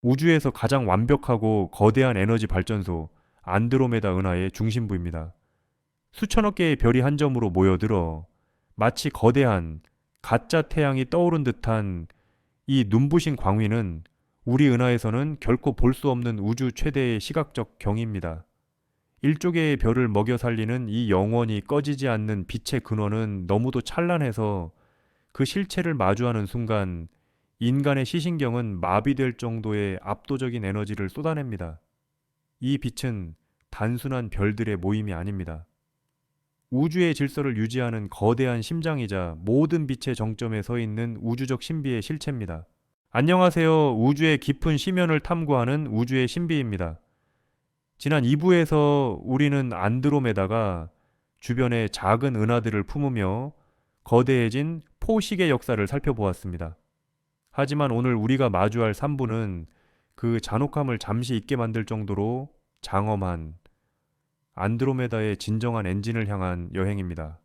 우주에서 가장 완벽하고 거대한 에너지 발전소 안드로메다 은하의 중심부입니다. 수천억 개의 별이 한 점으로 모여들어 마치 거대한 가짜 태양이 떠오른 듯한 이 눈부신 광위는 우리 은하에서는 결코 볼 수 없는 우주 최대의 시각적 경이입니다. 일조개의 별을 먹여 살리는 이 영원히 꺼지지 않는 빛의 근원은 너무도 찬란해서 그 실체를 마주하는 순간 인간의 시신경은 마비될 정도의 압도적인 에너지를 쏟아냅니다. 이 빛은 단순한 별들의 모임이 아닙니다. 우주의 질서를 유지하는 거대한 심장이자 모든 빛의 정점에 서 있는 우주적 신비의 실체입니다. 안녕하세요. 우주의 깊은 심연을 탐구하는 우주의 신비입니다. 지난 2부에서 우리는 안드로메다가 주변의 작은 은하들을 품으며 거대해진 포식의 역사를 살펴보았습니다. 하지만 오늘 우리가 마주할 3부는 그 잔혹함을 잠시 잊게 만들 정도로 장엄한 안드로메다의 진정한 엔진을 향한 여행입니다.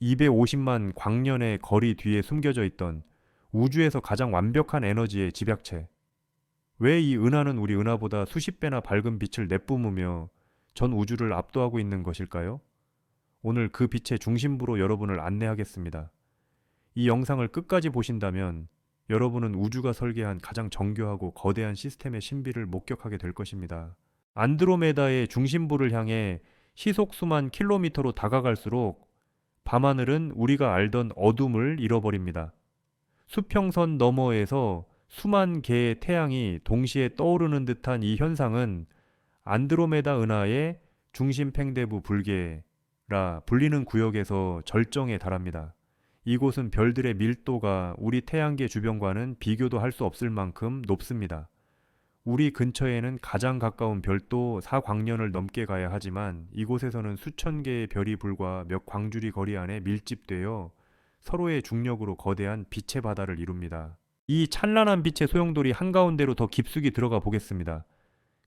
250만 광년의 거리 뒤에 숨겨져 있던 우주에서 가장 완벽한 에너지의 집약체. 왜 이 은하는 우리 은하보다 수십 배나 밝은 빛을 내뿜으며 전 우주를 압도하고 있는 것일까요? 오늘 그 빛의 중심부로 여러분을 안내하겠습니다. 이 영상을 끝까지 보신다면 여러분은 우주가 설계한 가장 정교하고 거대한 시스템의 신비를 목격하게 될 것입니다. 안드로메다의 중심부를 향해 시속 수만 킬로미터로 다가갈수록 밤하늘은 우리가 알던 어둠을 잃어버립니다. 수평선 너머에서 수만 개의 태양이 동시에 떠오르는 듯한 이 현상은 안드로메다 은하의 중심 팽대부 불계라 불리는 구역에서 절정에 달합니다. 이곳은 별들의 밀도가 우리 태양계 주변과는 비교도 할 수 없을 만큼 높습니다. 우리 근처에는 가장 가까운 별도 4광년을 넘게 가야 하지만 이곳에서는 수천 개의 별이 불과 몇 광주리 거리 안에 밀집되어 서로의 중력으로 거대한 빛의 바다를 이룹니다. 이 찬란한 빛의 소용돌이 한가운데로 더 깊숙이 들어가 보겠습니다.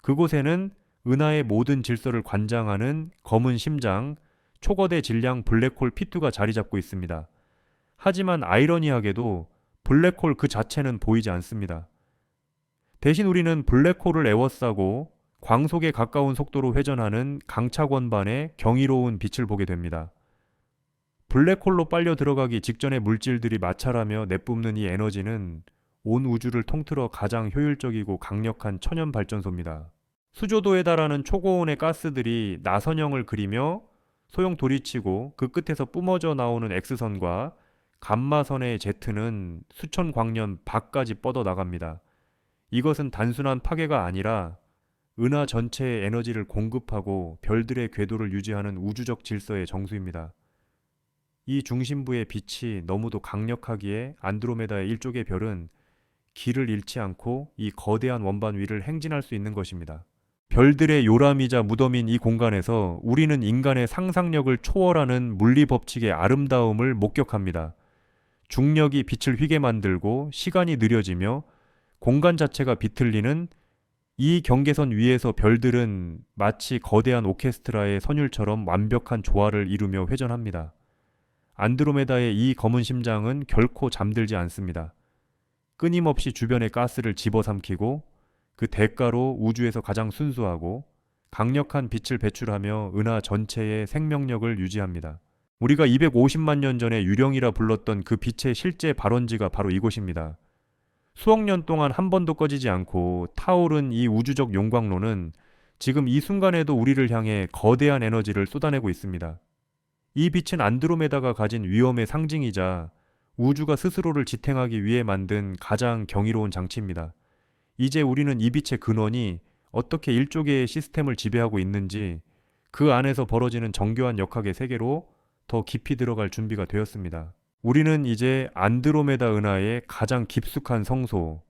그곳에는 은하의 모든 질서를 관장하는 검은 심장, 초거대 질량 블랙홀 P2가 자리 잡고 있습니다. 하지만 아이러니하게도 블랙홀 그 자체는 보이지 않습니다. 대신 우리는 블랙홀을 에워싸고 광속에 가까운 속도로 회전하는 강차권반의 경이로운 빛을 보게 됩니다. 블랙홀로 빨려 들어가기 직전의 물질들이 마찰하며 내뿜는 이 에너지는 온 우주를 통틀어 가장 효율적이고 강력한 천연 발전소입니다. 수조도에 달하는 초고온의 가스들이 나선형을 그리며 소용 돌이치고 그 끝에서 뿜어져 나오는 X선과 감마선의 Z는 수천 광년 밖까지 뻗어 나갑니다. 이것은 단순한 파괴가 아니라 은하 전체의 에너지를 공급하고 별들의 궤도를 유지하는 우주적 질서의 정수입니다. 이 중심부의 빛이 너무도 강력하기에 안드로메다의 일족의 별은 길을 잃지 않고 이 거대한 원반 위를 행진할 수 있는 것입니다. 별들의 요람이자 무덤인 이 공간에서 우리는 인간의 상상력을 초월하는 물리 법칙의 아름다움을 목격합니다. 중력이 빛을 휘게 만들고 시간이 느려지며 공간 자체가 비틀리는 이 경계선 위에서 별들은 마치 거대한 오케스트라의 선율처럼 완벽한 조화를 이루며 회전합니다. 안드로메다의 이 검은 심장은 결코 잠들지 않습니다. 끊임없이 주변의 가스를 집어삼키고 그 대가로 우주에서 가장 순수하고 강력한 빛을 배출하며 은하 전체의 생명력을 유지합니다. 우리가 250만 년 전에 유령이라 불렀던 그 빛의 실제 발원지가 바로 이곳입니다. 수억 년 동안 한 번도 꺼지지 않고 타오른 이 우주적 용광로는 지금 이 순간에도 우리를 향해 거대한 에너지를 쏟아내고 있습니다. 이 빛은 안드로메다가 가진 위험의 상징이자 우주가 스스로를 지탱하기 위해 만든 가장 경이로운 장치입니다. 이제 우리는 이 빛의 근원이 어떻게 일조개의 시스템을 지배하고 있는지 그 안에서 벌어지는 정교한 역학의 세계로 더 깊이 들어갈 준비가 되었습니다. 우리는 이제 안드로메다 은하의 가장 깊숙한 성소,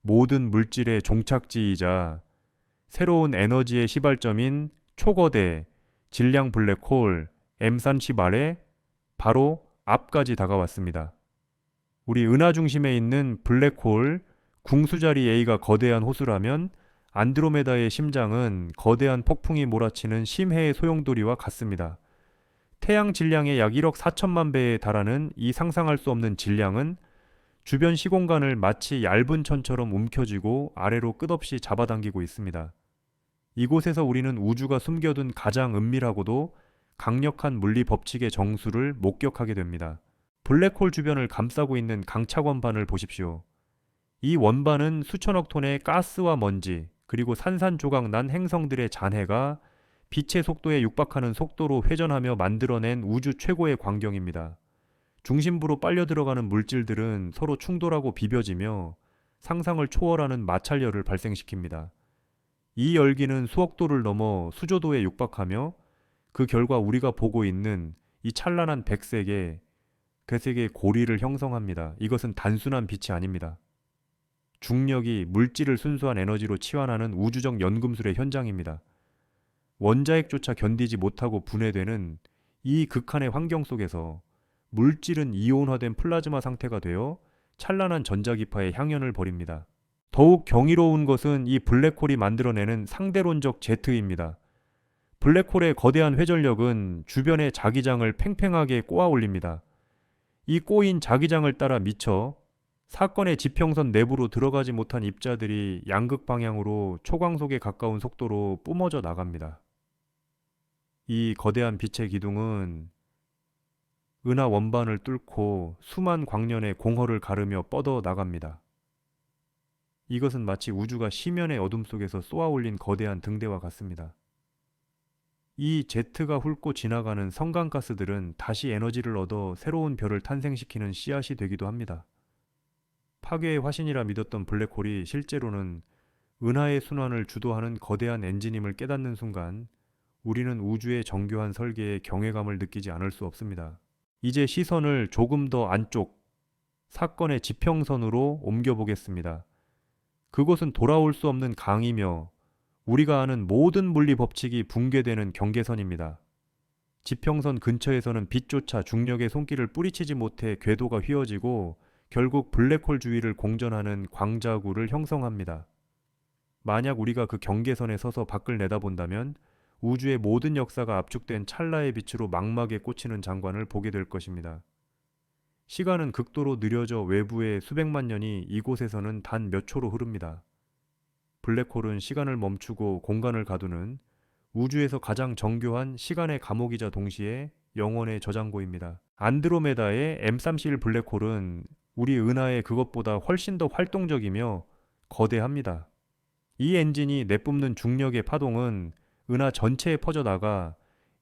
모든 물질의 종착지이자 새로운 에너지의 시발점인 초거대 질량 블랙홀 M37의 바로 앞까지 다가왔습니다. 우리 은하 중심에 있는 블랙홀 궁수자리 A가 거대한 호수라면 안드로메다의 심장은 거대한 폭풍이 몰아치는 심해의 소용돌이와 같습니다. 태양 질량의 약 1억 4천만 배에 달하는 이 상상할 수 없는 질량은 주변 시공간을 마치 얇은 천처럼 움켜쥐고 아래로 끝없이 잡아당기고 있습니다. 이곳에서 우리는 우주가 숨겨둔 가장 은밀하고도 강력한 물리 법칙의 정수를 목격하게 됩니다. 블랙홀 주변을 감싸고 있는 강착 원반을 보십시오. 이 원반은 수천억 톤의 가스와 먼지, 그리고 산산조각 난 행성들의 잔해가 빛의 속도에 육박하는 속도로 회전하며 만들어낸 우주 최고의 광경입니다. 중심부로 빨려 들어가는 물질들은 서로 충돌하고 비벼지며 상상을 초월하는 마찰열을 발생시킵니다. 이 열기는 수억도를 넘어 수조도에 육박하며 그 결과 우리가 보고 있는 이 찬란한 백색의 괴색의 고리를 형성합니다. 이것은 단순한 빛이 아닙니다. 중력이 물질을 순수한 에너지로 치환하는 우주적 연금술의 현장입니다. 원자핵조차 견디지 못하고 분해되는 이 극한의 환경 속에서 물질은 이온화된 플라즈마 상태가 되어 찬란한 전자기파의 향연을 벌입니다. 더욱 경이로운 것은 이 블랙홀이 만들어내는 상대론적 제트입니다. 블랙홀의 거대한 회전력은 주변의 자기장을 팽팽하게 꼬아 올립니다. 이 꼬인 자기장을 따라 미쳐 사건의 지평선 내부로 들어가지 못한 입자들이 양극 방향으로 초광속에 가까운 속도로 뿜어져 나갑니다. 이 거대한 빛의 기둥은 은하 원반을 뚫고 수만 광년의 공허를 가르며 뻗어 나갑니다. 이것은 마치 우주가 심연의 어둠 속에서 쏘아올린 거대한 등대와 같습니다. 이 제트가 훑고 지나가는 성간가스들은 다시 에너지를 얻어 새로운 별을 탄생시키는 씨앗이 되기도 합니다. 파괴의 화신이라 믿었던 블랙홀이 실제로는 은하의 순환을 주도하는 거대한 엔진임을 깨닫는 순간 우리는 우주의 정교한 설계에 경외감을 느끼지 않을 수 없습니다. 이제 시선을 조금 더 안쪽, 사건의 지평선으로 옮겨보겠습니다. 그곳은 돌아올 수 없는 강이며 우리가 아는 모든 물리 법칙이 붕괴되는 경계선입니다. 지평선 근처에서는 빛조차 중력의 손길을 뿌리치지 못해 궤도가 휘어지고 결국 블랙홀 주위를 공전하는 광자구를 형성합니다. 만약 우리가 그 경계선에 서서 밖을 내다본다면 우주의 모든 역사가 압축된 찰나의 빛으로 망막에 꽂히는 장관을 보게 될 것입니다. 시간은 극도로 느려져 외부의 수백만 년이 이곳에서는 단 몇 초로 흐릅니다. 블랙홀은 시간을 멈추고 공간을 가두는 우주에서 가장 정교한 시간의 감옥이자 동시에 영혼의 저장고입니다. 안드로메다의 M31 블랙홀은 우리 은하의 그것보다 훨씬 더 활동적이며 거대합니다. 이 엔진이 내뿜는 중력의 파동은 은하 전체에 퍼져나가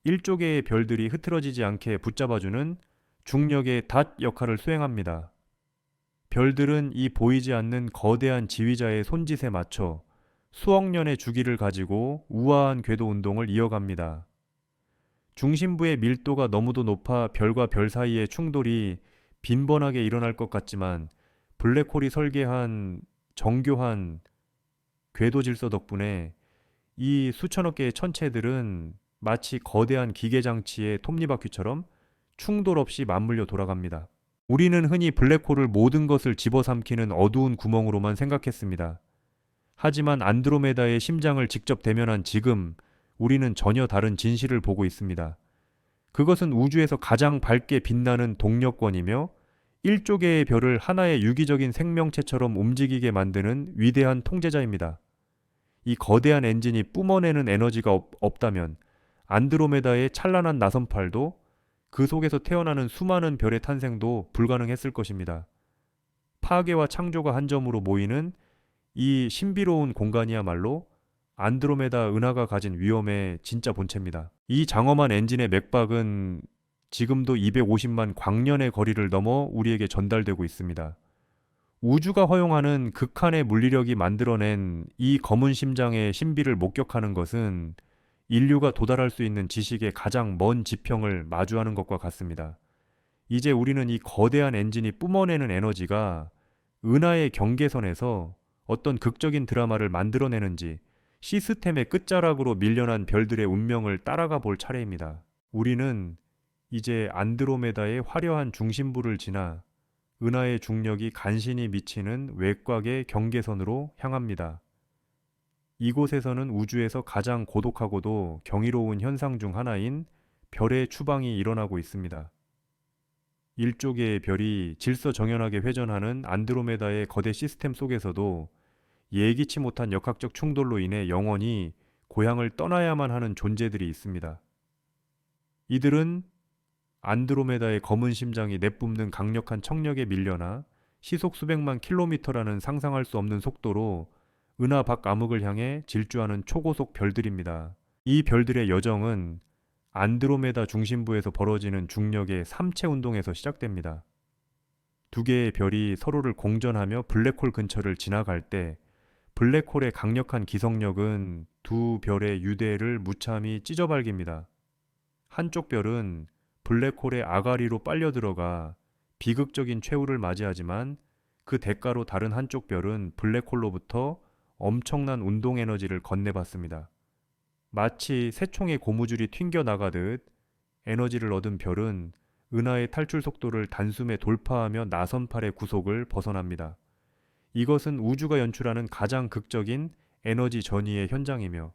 일조개의 별들이 흐트러지지 않게 붙잡아주는 중력의 닷 역할을 수행합니다. 별들은 이 보이지 않는 거대한 지휘자의 손짓에 맞춰 수억 년의 주기를 가지고 우아한 궤도 운동을 이어갑니다. 중심부의 밀도가 너무도 높아 별과 별 사이의 충돌이 빈번하게 일어날 것 같지만 블랙홀이 설계한 정교한 궤도 질서 덕분에 이 수천억 개의 천체들은 마치 거대한 기계장치의 톱니바퀴처럼 충돌 없이 맞물려 돌아갑니다. 우리는 흔히 블랙홀을 모든 것을 집어삼키는 어두운 구멍으로만 생각했습니다. 하지만 안드로메다의 심장을 직접 대면한 지금 우리는 전혀 다른 진실을 보고 있습니다. 그것은 우주에서 가장 밝게 빛나는 동력권이며 일조개의 별을 하나의 유기적인 생명체처럼 움직이게 만드는 위대한 통제자입니다. 이 거대한 엔진이 뿜어내는 에너지가 없다면 안드로메다의 찬란한 나선팔도 그 속에서 태어나는 수많은 별의 탄생도 불가능했을 것입니다. 파괴와 창조가 한 점으로 모이는 이 신비로운 공간이야말로 안드로메다 은하가 가진 위험의 진짜 본체입니다. 이 장엄한 엔진의 맥박은 지금도 250만 광년의 거리를 넘어 우리에게 전달되고 있습니다. 우주가 허용하는 극한의 물리력이 만들어낸 이 검은 심장의 신비를 목격하는 것은 인류가 도달할 수 있는 지식의 가장 먼 지평을 마주하는 것과 같습니다. 이제 우리는 이 거대한 엔진이 뿜어내는 에너지가 은하의 경계선에서 어떤 극적인 드라마를 만들어내는지 시스템의 끝자락으로 밀려난 별들의 운명을 따라가 볼 차례입니다. 우리는 이제 안드로메다의 화려한 중심부를 지나 은하의 중력이 간신히 미치는 외곽의 경계선으로 향합니다. 이곳에서는 우주에서 가장 고독하고도 경이로운 현상 중 하나인 별의 추방이 일어나고 있습니다. 일조개의 별이 질서정연하게 회전하는 안드로메다의 거대 시스템 속에서도 예기치 못한 역학적 충돌로 인해 영원히 고향을 떠나야만 하는 존재들이 있습니다. 이들은 안드로메다의 검은 심장이 내뿜는 강력한 청력에 밀려나 시속 수백만 킬로미터라는 상상할 수 없는 속도로 은하 밖 암흑을 향해 질주하는 초고속 별들입니다. 이 별들의 여정은 안드로메다 중심부에서 벌어지는 중력의 삼체 운동에서 시작됩니다. 두 개의 별이 서로를 공전하며 블랙홀 근처를 지나갈 때 블랙홀의 강력한 기성력은 두 별의 유대를 무참히 찢어발깁니다. 한쪽 별은 블랙홀의 아가리로 빨려 들어가 비극적인 최후를 맞이하지만 그 대가로 다른 한쪽 별은 블랙홀로부터 엄청난 운동 에너지를 건네받습니다. 마치 새총의 고무줄이 튕겨나가듯 에너지를 얻은 별은 은하의 탈출 속도를 단숨에 돌파하며 나선팔의 구속을 벗어납니다. 이것은 우주가 연출하는 가장 극적인 에너지 전이의 현장이며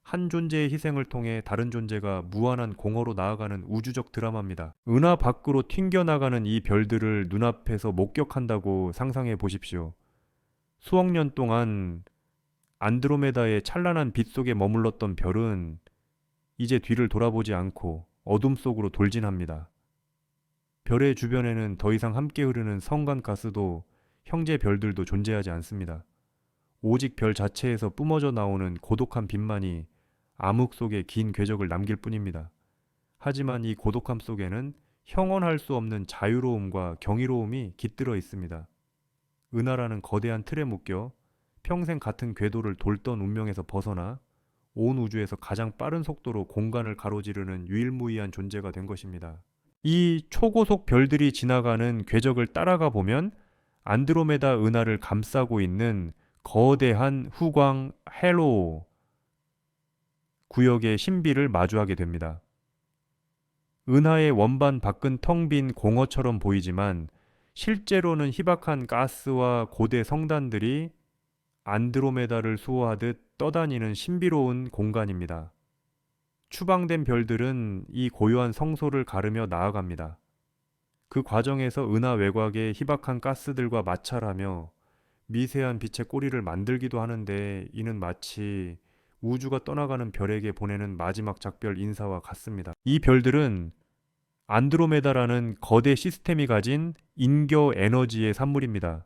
한 존재의 희생을 통해 다른 존재가 무한한 공허로 나아가는 우주적 드라마입니다. 은하 밖으로 튕겨나가는 이 별들을 눈앞에서 목격한다고 상상해 보십시오. 수억 년 동안 안드로메다의 찬란한 빛 속에 머물렀던 별은 이제 뒤를 돌아보지 않고 어둠 속으로 돌진합니다. 별의 주변에는 더 이상 함께 흐르는 성간가스도 형제 별들도 존재하지 않습니다. 오직 별 자체에서 뿜어져 나오는 고독한 빛만이 암흑 속에 긴 궤적을 남길 뿐입니다. 하지만 이 고독함 속에는 형언할 수 없는 자유로움과 경이로움이 깃들어 있습니다. 은하라는 거대한 틀에 묶여 평생 같은 궤도를 돌던 운명에서 벗어나 온 우주에서 가장 빠른 속도로 공간을 가로지르는 유일무이한 존재가 된 것입니다. 이 초고속 별들이 지나가는 궤적을 따라가 보면 안드로메다 은하를 감싸고 있는 거대한 후광 헬로 구역의 신비를 마주하게 됩니다. 은하의 원반 밖은 텅 빈 공허처럼 보이지만 실제로는 희박한 가스와 고대 성단들이 안드로메다를 수호하듯 떠다니는 신비로운 공간입니다. 추방된 별들은 이 고요한 성소를 가르며 나아갑니다. 그 과정에서 은하 외곽의 희박한 가스들과 마찰하며 미세한 빛의 꼬리를 만들기도 하는데 이는 마치 우주가 떠나가는 별에게 보내는 마지막 작별 인사와 같습니다. 이 별들은 안드로메다라는 거대 시스템이 가진 인겨 에너지의 산물입니다.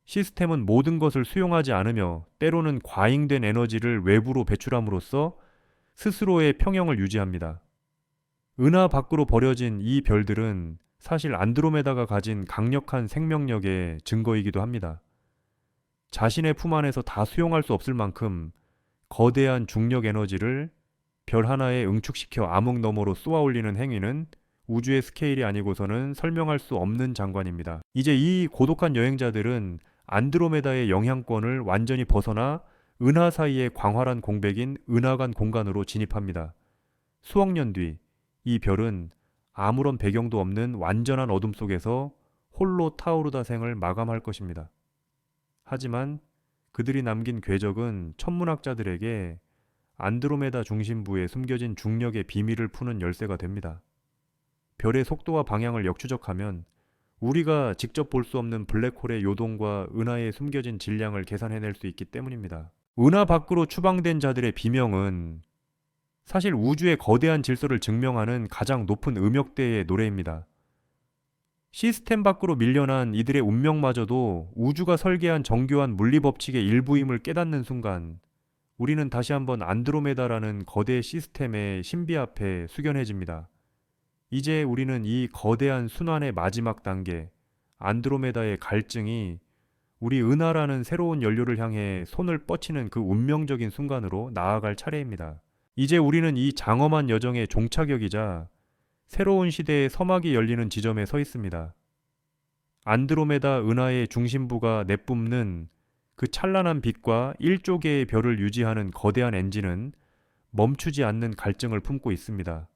시스템은 모든 것을 수용하지 않으며 때로는 과잉된 에너지를 외부로 배출함으로써 스스로의 평형을 유지합니다. 은하 밖으로 버려진 이 별들은 사실 안드로메다가 가진 강력한 생명력의 증거이기도 합니다. 자신의 품 안에서 다 수용할 수 없을 만큼 거대한 중력 에너지를 별 하나에 응축시켜 암흑 너머로 쏘아 올리는 행위는 우주의 스케일이 아니고서는 설명할 수 없는 장관입니다. 이제 이 고독한 여행자들은 안드로메다의 영향권을 완전히 벗어나 은하 사이의 광활한 공백인 은하간 공간으로 진입합니다. 수억 년 뒤 이 별은 아무런 배경도 없는 완전한 어둠 속에서 홀로 타오르다 생을 마감할 것입니다. 하지만 그들이 남긴 궤적은 천문학자들에게 안드로메다 중심부에 숨겨진 중력의 비밀을 푸는 열쇠가 됩니다. 별의 속도와 방향을 역추적하면 우리가 직접 볼 수 없는 블랙홀의 요동과 은하에 숨겨진 질량을 계산해낼 수 있기 때문입니다. 은하 밖으로 추방된 자들의 비명은 사실 우주의 거대한 질서를 증명하는 가장 높은 음역대의 노래입니다. 시스템 밖으로 밀려난 이들의 운명마저도 우주가 설계한 정교한 물리법칙의 일부임을 깨닫는 순간 우리는 다시 한번 안드로메다라는 거대 시스템의 신비 앞에 숙연해집니다. 이제 우리는 이 거대한 순환의 마지막 단계, 안드로메다의 갈증이 우리 은하라는 새로운 연료를 향해 손을 뻗치는 그 운명적인 순간으로 나아갈 차례입니다. 이제 우리는 이 장엄한 여정의 종착역이자 새로운 시대의 서막이 열리는 지점에 서 있습니다. 안드로메다 은하의 중심부가 내뿜는 그 찬란한 빛과 1조 개의 별을 유지하는 거대한 엔진은 멈추지 않는 갈증을 품고 있습니다.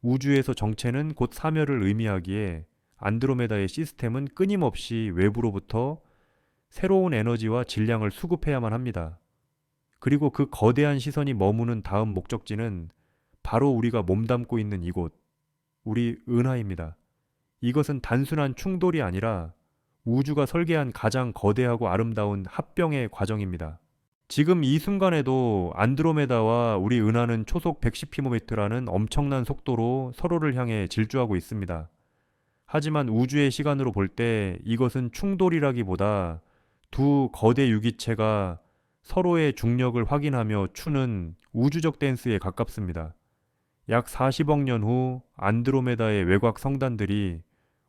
우주에서 정체는 곧 사멸을 의미하기에 안드로메다의 시스템은 끊임없이 외부로부터 새로운 에너지와 질량을 수급해야만 합니다. 그리고 그 거대한 시선이 머무는 다음 목적지는 바로 우리가 몸담고 있는 이곳, 우리 은하입니다. 이것은 단순한 충돌이 아니라 우주가 설계한 가장 거대하고 아름다운 합병의 과정입니다. 지금 이 순간에도 안드로메다와 우리 은하는 초속 110km라는 엄청난 속도로 서로를 향해 질주하고 있습니다. 하지만 우주의 시간으로 볼 때 이것은 충돌이라기보다 두 거대 유기체가 서로의 중력을 확인하며 추는 우주적 댄스에 가깝습니다. 약 40억 년 후 안드로메다의 외곽 성단들이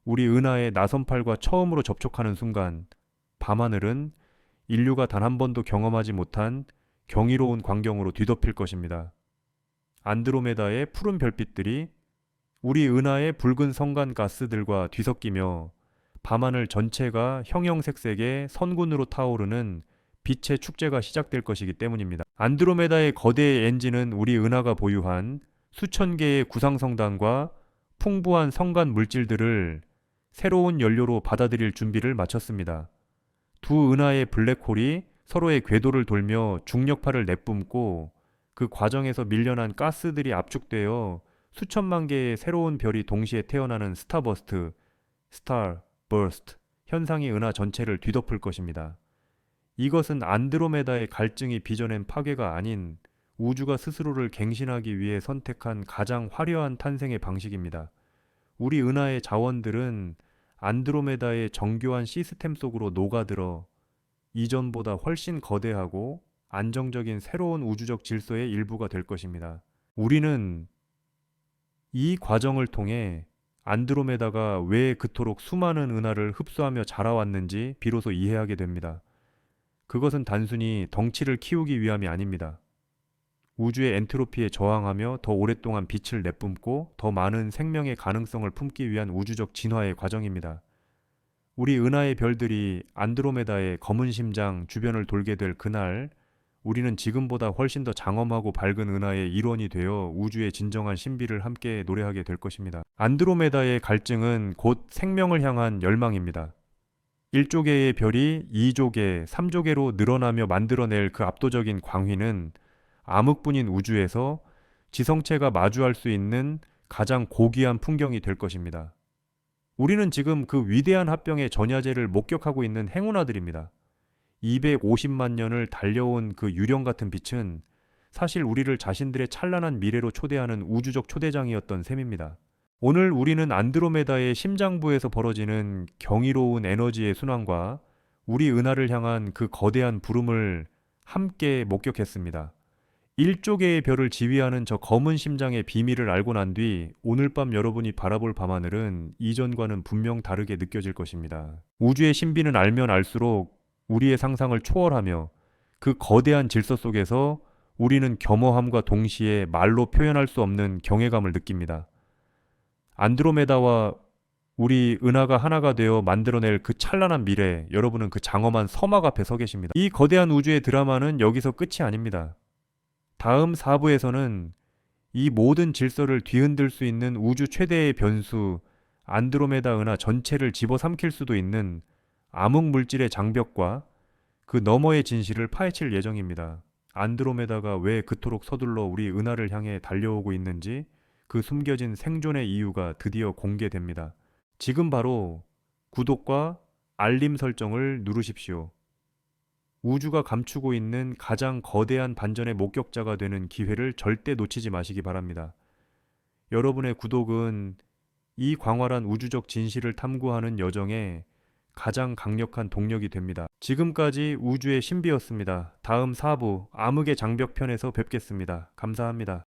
우리 은하의 나선팔과 처음으로 접촉하는 순간 밤하늘은 인류가 단 한 번도 경험하지 못한 경이로운 광경으로 뒤덮일 것입니다. 안드로메다의 푸른 별빛들이 우리 은하의 붉은 성간 가스들과 뒤섞이며 밤하늘 전체가 형형색색의 선군으로 타오르는 빛의 축제가 시작될 것이기 때문입니다. 안드로메다의 거대 엔진은 우리 은하가 보유한 수천 개의 구상성단과 풍부한 성간 물질들을 새로운 연료로 받아들일 준비를 마쳤습니다. 두 은하의 블랙홀이 서로의 궤도를 돌며 중력파를 내뿜고 그 과정에서 밀려난 가스들이 압축되어 수천만 개의 새로운 별이 동시에 태어나는 스타버스트, 스타버스트 현상이 은하 전체를 뒤덮을 것입니다. 이것은 안드로메다의 갈증이 빚어낸 파괴가 아닌 우주가 스스로를 갱신하기 위해 선택한 가장 화려한 탄생의 방식입니다. 우리 은하의 자원들은 안드로메다의 정교한 시스템 속으로 녹아들어 이전보다 훨씬 거대하고 안정적인 새로운 우주적 질서의 일부가 될 것입니다. 우리는 이 과정을 통해 안드로메다가 왜 그토록 수많은 은하를 흡수하며 자라왔는지 비로소 이해하게 됩니다. 그것은 단순히 덩치를 키우기 위함이 아닙니다. 우주의 엔트로피에 저항하며 더 오랫동안 빛을 내뿜고 더 많은 생명의 가능성을 품기 위한 우주적 진화의 과정입니다. 우리 은하의 별들이 안드로메다의 검은 심장 주변을 돌게 될 그날, 우리는 지금보다 훨씬 더 장엄하고 밝은 은하의 일원이 되어 우주의 진정한 신비를 함께 노래하게 될 것입니다. 안드로메다의 갈증은 곧 생명을 향한 열망입니다. 1조개의 별이 2조개, 3조개로 늘어나며 만들어낼 그 압도적인 광휘는 암흑뿐인 우주에서 지성체가 마주할 수 있는 가장 고귀한 풍경이 될 것입니다. 우리는 지금 그 위대한 합병의 전야제를 목격하고 있는 행운아들입니다. 250만 년을 달려온 그 유령 같은 빛은 사실 우리를 자신들의 찬란한 미래로 초대하는 우주적 초대장이었던 셈입니다. 오늘 우리는 안드로메다의 심장부에서 벌어지는 경이로운 에너지의 순환과 우리 은하를 향한 그 거대한 부름을 함께 목격했습니다. 1조개의 별을 지휘하는 저 검은 심장의 비밀을 알고 난 뒤 오늘 밤 여러분이 바라볼 밤하늘은 이전과는 분명 다르게 느껴질 것입니다. 우주의 신비는 알면 알수록 우리의 상상을 초월하며 그 거대한 질서 속에서 우리는 겸허함과 동시에 말로 표현할 수 없는 경외감을 느낍니다. 안드로메다와 우리 은하가 하나가 되어 만들어낼 그 찬란한 미래, 여러분은 그 장엄한 서막 앞에 서 계십니다. 이 거대한 우주의 드라마는 여기서 끝이 아닙니다. 다음 4부에서는 이 모든 질서를 뒤흔들 수 있는 우주 최대의 변수 안드로메다 은하 전체를 집어삼킬 수도 있는 암흑 물질의 장벽과 그 너머의 진실을 파헤칠 예정입니다. 안드로메다가 왜 그토록 서둘러 우리 은하를 향해 달려오고 있는지 그 숨겨진 생존의 이유가 드디어 공개됩니다. 지금 바로 구독과 알림 설정을 누르십시오. 우주가 감추고 있는 가장 거대한 반전의 목격자가 되는 기회를 절대 놓치지 마시기 바랍니다. 여러분의 구독은 이 광활한 우주적 진실을 탐구하는 여정에 가장 강력한 동력이 됩니다. 지금까지 우주의 신비였습니다. 다음 4부 암흑의 장벽편에서 뵙겠습니다. 감사합니다.